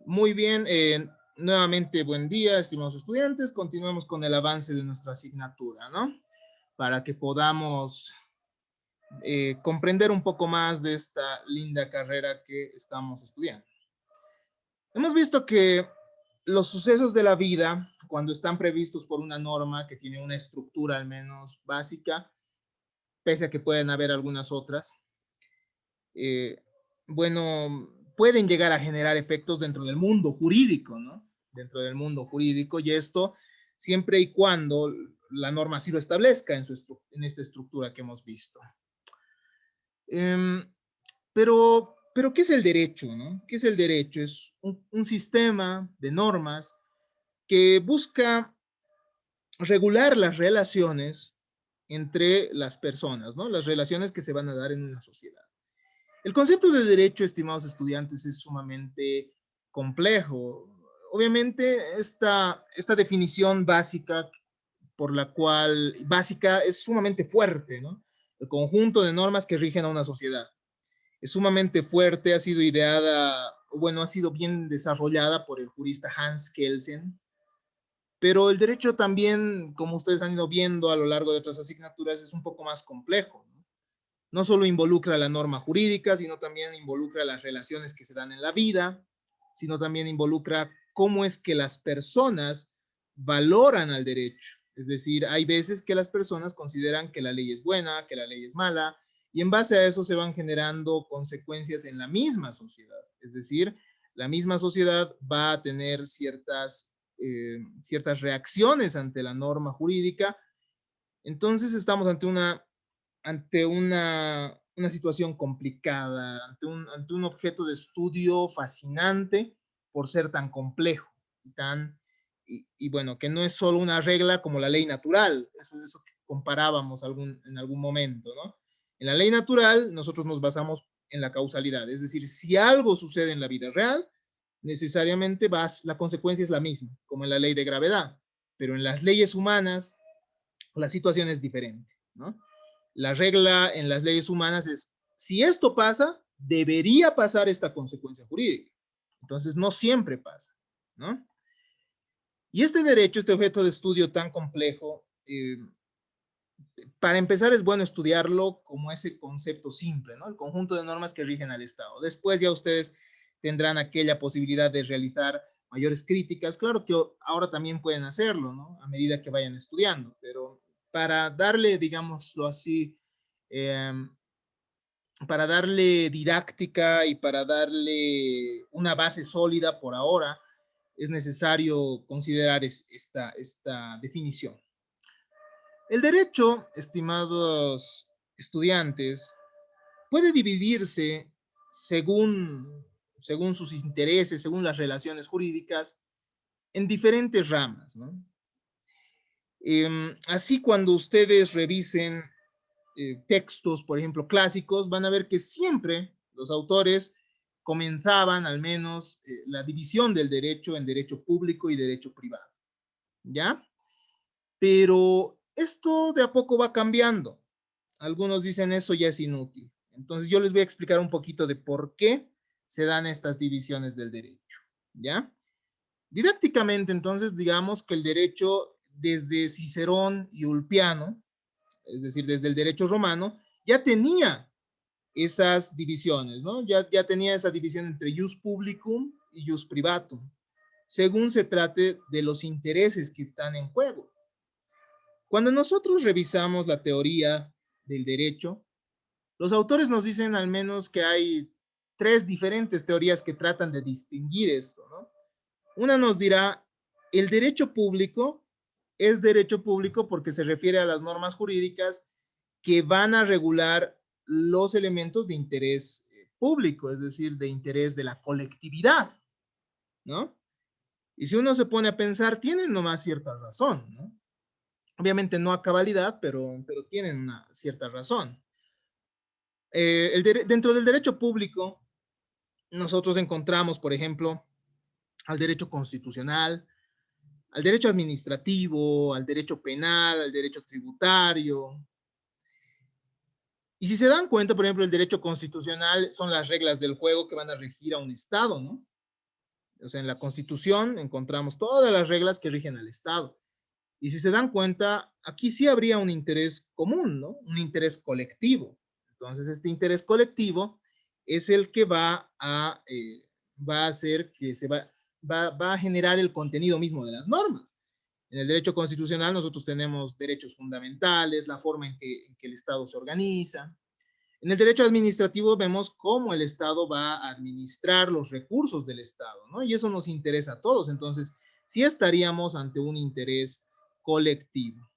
Muy bien, nuevamente buen día, estimados estudiantes. Continuemos con el avance de nuestra asignatura, ¿no? Para que podamos comprender un poco más de esta linda carrera que estamos estudiando. Hemos visto que los sucesos de la vida, cuando están previstos por una norma que tiene una estructura al menos básica, pese a que pueden haber algunas otras, eh, bueno, pueden llegar a generar efectos dentro del mundo jurídico, ¿no? Dentro del mundo jurídico, y esto siempre y cuando la norma así lo establezca en esta estructura que hemos visto. Pero, ¿qué es el derecho, no? ¿Qué es el derecho? Es un sistema de normas que busca regular las relaciones entre las personas, ¿no? Las relaciones que se van a dar en una sociedad. El concepto de derecho, estimados estudiantes, es sumamente complejo. Obviamente, esta definición básica básica es sumamente fuerte, ¿no? El conjunto de normas que rigen a una sociedad. Es sumamente fuerte, ha sido ideada, bueno, ha sido bien desarrollada por el jurista Hans Kelsen, pero el derecho también, como ustedes han ido viendo a lo largo de otras asignaturas, es un poco más complejo, ¿no? No solo involucra la norma jurídica, sino también involucra las relaciones que se dan en la vida, sino también involucra cómo es que las personas valoran al derecho. Es decir, hay veces que las personas consideran que la ley es buena, que la ley es mala, y en base a eso se van generando consecuencias en la misma sociedad. Es decir, la misma sociedad va a tener ciertas reacciones ante la norma jurídica. Entonces estamos ante una situación complicada, ante un objeto de estudio fascinante por ser tan complejo y bueno, que no es solo una regla como la ley natural, eso que comparábamos en algún momento, ¿no? En la ley natural nosotros nos basamos en la causalidad, es decir, si algo sucede en la vida real, necesariamente la consecuencia es la misma, como en la ley de gravedad, pero en las leyes humanas la situación es diferente, ¿no? La regla en las leyes humanas es, si esto pasa, debería pasar esta consecuencia jurídica. Entonces, no siempre pasa, ¿no? Y este derecho, este objeto de estudio tan complejo, para empezar es bueno estudiarlo como ese concepto simple, ¿no? El conjunto de normas que rigen al Estado. Después ya ustedes tendrán aquella posibilidad de realizar mayores críticas. Claro que ahora también pueden hacerlo, ¿no? A medida que vayan estudiando, pero para darle, digámoslo así, eh, para darle didáctica y para darle una base sólida por ahora, es necesario considerar esta definición. El derecho, estimados estudiantes, puede dividirse según sus intereses, según las relaciones jurídicas, en diferentes ramas, ¿no? Así cuando ustedes revisen textos, por ejemplo, clásicos, van a ver que siempre los autores comenzaban al menos la división del derecho en derecho público y derecho privado, ¿ya? Pero esto de a poco va cambiando. Algunos dicen eso ya es inútil. Entonces yo les voy a explicar un poquito de por qué se dan estas divisiones del derecho, ¿ya? Didácticamente, entonces, digamos que el derecho desde Cicerón y Ulpiano, es decir, desde el derecho romano, ya tenía esas divisiones, ¿no? Ya tenía esa división entre jus publicum y jus privatum, según se trate de los intereses que están en juego. Cuando nosotros revisamos la teoría del derecho, los autores nos dicen al menos que hay tres diferentes teorías que tratan de distinguir esto, ¿no? Una nos dirá, el derecho público es derecho público porque se refiere a las normas jurídicas que van a regular los elementos de interés público, es decir, de interés de la colectividad, ¿no? Y si uno se pone a pensar, tienen nomás cierta razón, ¿no? Obviamente no a cabalidad, pero tienen una cierta razón. Dentro del derecho público, nosotros encontramos, por ejemplo, al derecho constitucional, al derecho administrativo, al derecho penal, al derecho tributario. Y si se dan cuenta, por ejemplo, el derecho constitucional son las reglas del juego que van a regir a un Estado, ¿no? O sea, en la Constitución encontramos todas las reglas que rigen al Estado. Y si se dan cuenta, aquí sí habría un interés común, ¿no? Un interés colectivo. Entonces, este interés colectivo es el que va a hacer que va a generar el contenido mismo de las normas. En el derecho constitucional nosotros tenemos derechos fundamentales, la forma en que el Estado se organiza. En el derecho administrativo vemos cómo el Estado va a administrar los recursos del Estado, ¿no? Y eso nos interesa a todos. Entonces, sí estaríamos ante un interés colectivo.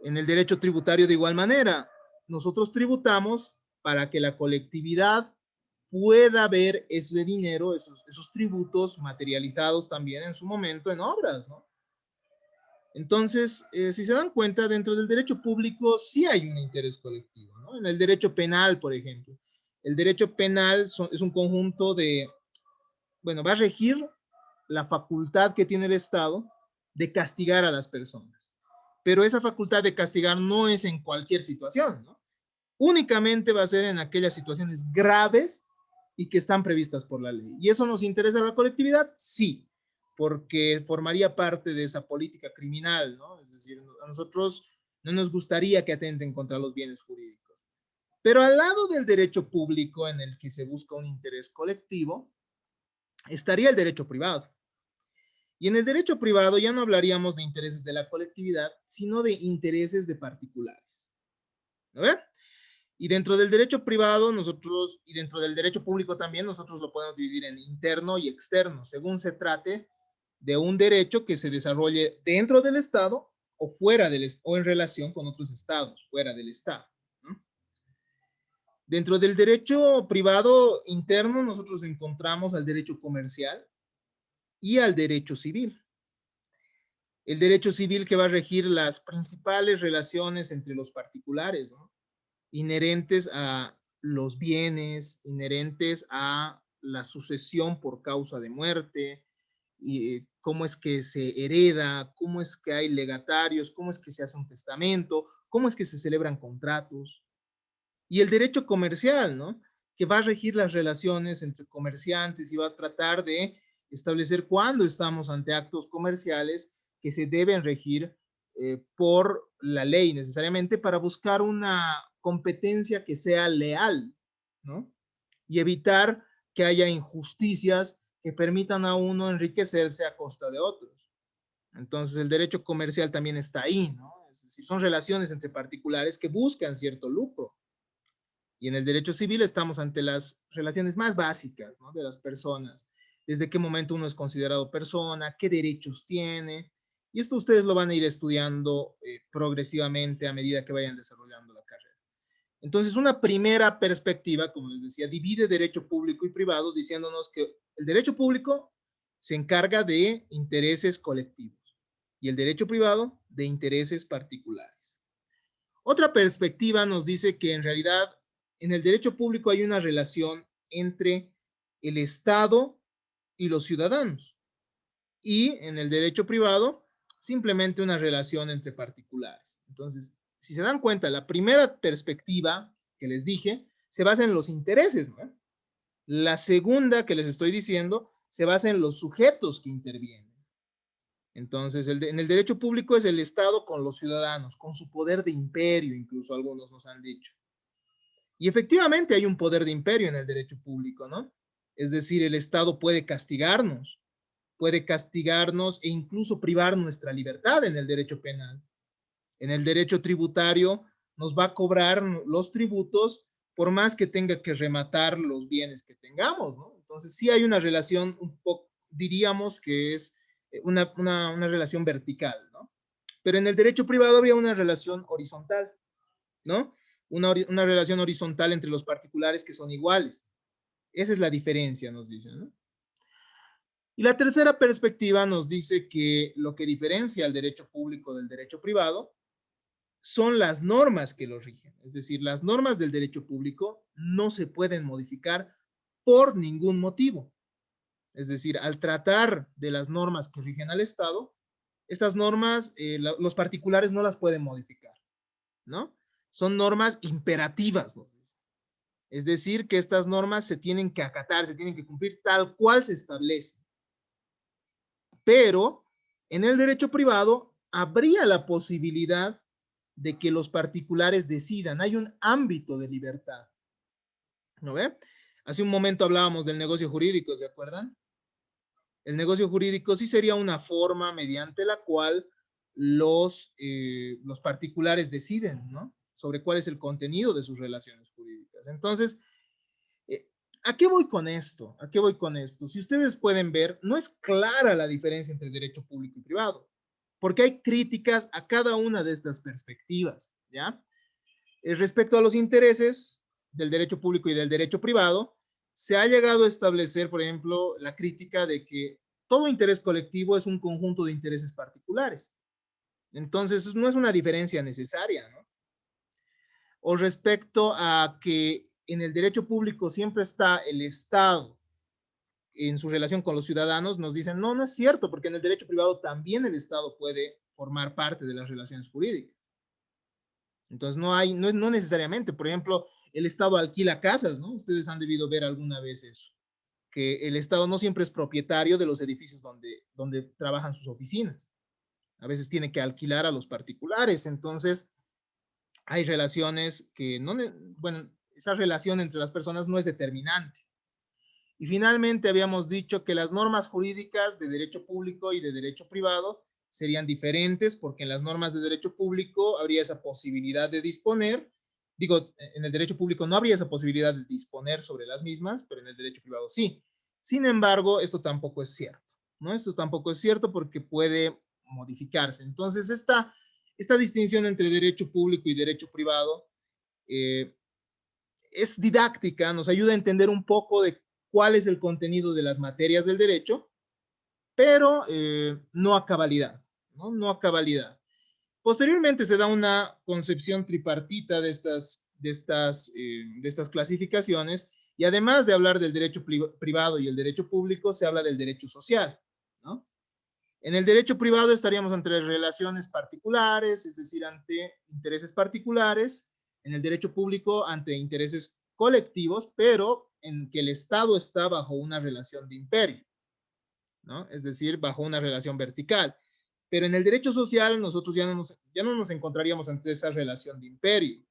En el derecho tributario de igual manera, nosotros tributamos para que la colectividad pueda ver ese dinero, esos tributos materializados también en su momento en obras, ¿no? Entonces, si se dan cuenta, dentro del derecho público sí hay un interés colectivo, ¿no? En el derecho penal, por ejemplo. El derecho penal es un conjunto de, bueno, va a regir la facultad que tiene el Estado de castigar a las personas. Pero esa facultad de castigar no es en cualquier situación, ¿no? Únicamente va a ser en aquellas situaciones graves y que están previstas por la ley. ¿Y eso nos interesa a la colectividad? Sí, porque formaría parte de esa política criminal, ¿no? Es decir, a nosotros no nos gustaría que atenten contra los bienes jurídicos. Pero al lado del derecho público en el que se busca un interés colectivo, estaría el derecho privado. Y en el derecho privado ya no hablaríamos de intereses de la colectividad, sino de intereses de particulares. ¿No ve? Y dentro del derecho privado, nosotros, y dentro del derecho público también, nosotros lo podemos dividir en interno y externo, según se trate de un derecho que se desarrolle dentro del Estado o fuera del o en relación con otros estados, fuera del Estado, ¿no? Dentro del derecho privado interno, nosotros encontramos al derecho comercial y al derecho civil. El derecho civil que va a regir las principales relaciones entre los particulares, ¿no? Inherentes a los bienes, inherentes a la sucesión por causa de muerte, y cómo es que se hereda, cómo es que hay legatarios, cómo es que se hace un testamento, cómo es que se celebran contratos. Y el derecho comercial, ¿no? Que va a regir las relaciones entre comerciantes y va a tratar de establecer cuándo estamos ante actos comerciales que se deben regir por la ley necesariamente para buscar una competencia que sea leal, ¿no? Y evitar que haya injusticias que permitan a uno enriquecerse a costa de otros. Entonces el derecho comercial también está ahí, ¿no? Es decir, son relaciones entre particulares que buscan cierto lucro. Y en el derecho civil estamos ante las relaciones más básicas, ¿no? De las personas. Desde qué momento uno es considerado persona, qué derechos tiene. Y esto ustedes lo van a ir estudiando progresivamente a medida que vayan desarrollando la carrera. Entonces, una primera perspectiva, como les decía, divide derecho público y privado, diciéndonos que el derecho público se encarga de intereses colectivos y el derecho privado de intereses particulares. Otra perspectiva nos dice que en realidad en el derecho público hay una relación entre el Estado y los ciudadanos y en el derecho privado simplemente una relación entre particulares. Entonces, si se dan cuenta, la primera perspectiva que les dije se basa en los intereses, ¿no? La segunda que les estoy diciendo se basa en los sujetos que intervienen. Entonces, en el derecho público es el Estado con los ciudadanos, con su poder de imperio, incluso algunos nos han dicho. Y efectivamente hay un poder de imperio en el derecho público, ¿no? Es decir, el Estado puede castigarnos e incluso privar nuestra libertad en el derecho penal. En el derecho tributario nos va a cobrar los tributos por más que tenga que rematar los bienes que tengamos, ¿no? Entonces sí hay una relación un poco, diríamos que es una relación vertical, ¿no? Pero en el derecho privado habría una relación horizontal, ¿no? Una relación horizontal entre los particulares que son iguales. Esa es la diferencia, nos dicen, ¿no? Y la tercera perspectiva nos dice que lo que diferencia el derecho público del derecho privado son las normas que lo rigen. Es decir, las normas del derecho público no se pueden modificar por ningún motivo. Es decir, al tratar de las normas que rigen al Estado, estas normas los particulares no las pueden modificar, ¿no? Son normas imperativas, ¿no? Es decir, que estas normas se tienen que acatar, se tienen que cumplir tal cual se establece. pero en el derecho privado habría la posibilidad de que los particulares decidan. Hay un ámbito de libertad. ¿No ve? Hace un momento hablábamos del negocio jurídico, ¿se acuerdan? El negocio jurídico sí sería una forma mediante la cual los particulares deciden, ¿no? Sobre cuál es el contenido de sus relaciones jurídicas. Entonces, ¿a qué voy con esto? ¿A qué voy con esto? Si ustedes pueden ver, no es clara la diferencia entre derecho público y privado, porque hay críticas a cada una de estas perspectivas, ¿ya? Respecto a los intereses del derecho público y del derecho privado, se ha llegado a establecer, por ejemplo, la crítica de que todo interés colectivo es un conjunto de intereses particulares. Entonces, no es una diferencia necesaria, ¿no? O respecto a que en el derecho público siempre está el Estado en su relación con los ciudadanos, nos dicen, no, no es cierto, porque en el derecho privado también el Estado puede formar parte de las relaciones jurídicas. Entonces, no necesariamente, por ejemplo, el Estado alquila casas, ¿no? Ustedes han debido ver alguna vez eso, que el Estado no siempre es propietario de los edificios donde trabajan sus oficinas. A veces tiene que alquilar a los particulares, entonces hay relaciones que no, bueno, esa relación entre las personas no es determinante. Y finalmente habíamos dicho que las normas jurídicas de derecho público y de derecho privado serían diferentes porque en las normas de derecho público habría esa posibilidad de disponer, digo, en el derecho público no habría esa posibilidad de disponer sobre las mismas, pero en el derecho privado sí. Sin embargo, esto tampoco es cierto, ¿no? Esto tampoco es cierto porque puede modificarse. Entonces, esta distinción entre derecho público y derecho privado es didáctica, nos ayuda a entender un poco de cuál es el contenido de las materias del derecho, pero no a cabalidad, ¿no? No a cabalidad. Posteriormente se da una concepción tripartita de estas clasificaciones y además de hablar del derecho privado y el derecho público, se habla del derecho social, ¿no? En el derecho privado estaríamos entre relaciones particulares, es decir, ante intereses particulares. En el derecho público, ante intereses colectivos, pero en que el Estado está bajo una relación de imperio, ¿no? Es decir, bajo una relación vertical. Pero en el derecho social nosotros ya no nos encontraríamos ante esa relación de imperio,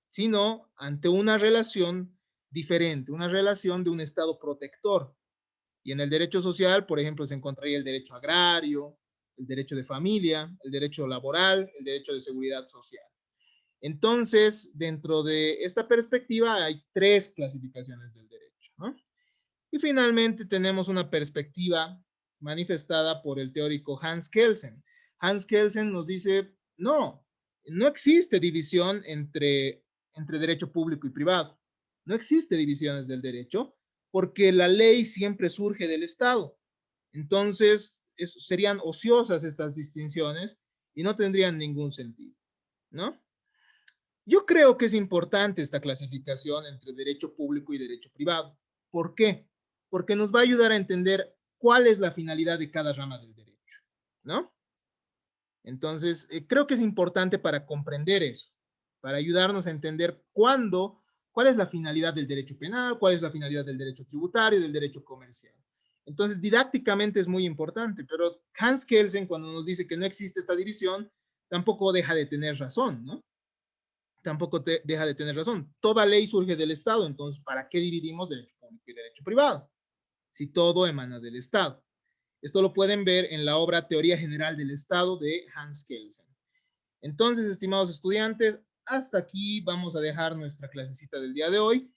sino ante una relación diferente, una relación de un Estado protector. Y en el derecho social, por ejemplo, se encontraría el derecho agrario, el derecho de familia, el derecho laboral, el derecho de seguridad social. Entonces, dentro de esta perspectiva hay tres clasificaciones del derecho, ¿no? Y finalmente tenemos una perspectiva manifestada por el teórico Hans Kelsen. Hans Kelsen nos dice, no, no existe división entre derecho público y privado. No existe divisiones del derecho porque la ley siempre surge del Estado. Entonces, serían ociosas estas distinciones y no tendrían ningún sentido, ¿no? Yo creo que es importante esta clasificación entre derecho público y derecho privado. ¿Por qué? Porque nos va a ayudar a entender cuál es la finalidad de cada rama del derecho, ¿no? Entonces, creo que es importante para comprender eso, para ayudarnos a entender cuál es la finalidad del derecho penal, cuál es la finalidad del derecho tributario, del derecho comercial. Entonces, didácticamente es muy importante, pero Hans Kelsen, cuando nos dice que no existe esta división, tampoco deja de tener razón, ¿no? Tampoco deja de tener razón. Toda ley surge del Estado, entonces, ¿para qué dividimos derecho público y derecho privado? Si todo emana del Estado. Esto lo pueden ver en la obra Teoría General del Estado de Hans Kelsen. Entonces, estimados estudiantes, hasta aquí vamos a dejar nuestra clasecita del día de hoy.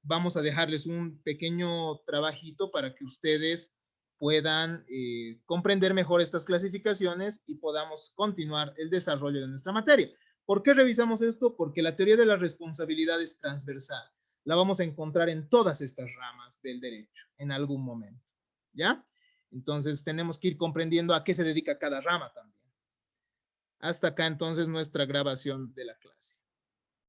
Vamos a dejarles un pequeño trabajito para que ustedes puedan comprender mejor estas clasificaciones y podamos continuar el desarrollo de nuestra materia. ¿Por qué revisamos esto? Porque la teoría de la responsabilidad es transversal. La vamos a encontrar en todas estas ramas del derecho en algún momento. ¿Ya? Entonces tenemos que ir comprendiendo a qué se dedica cada rama también. Hasta acá entonces nuestra grabación de la clase.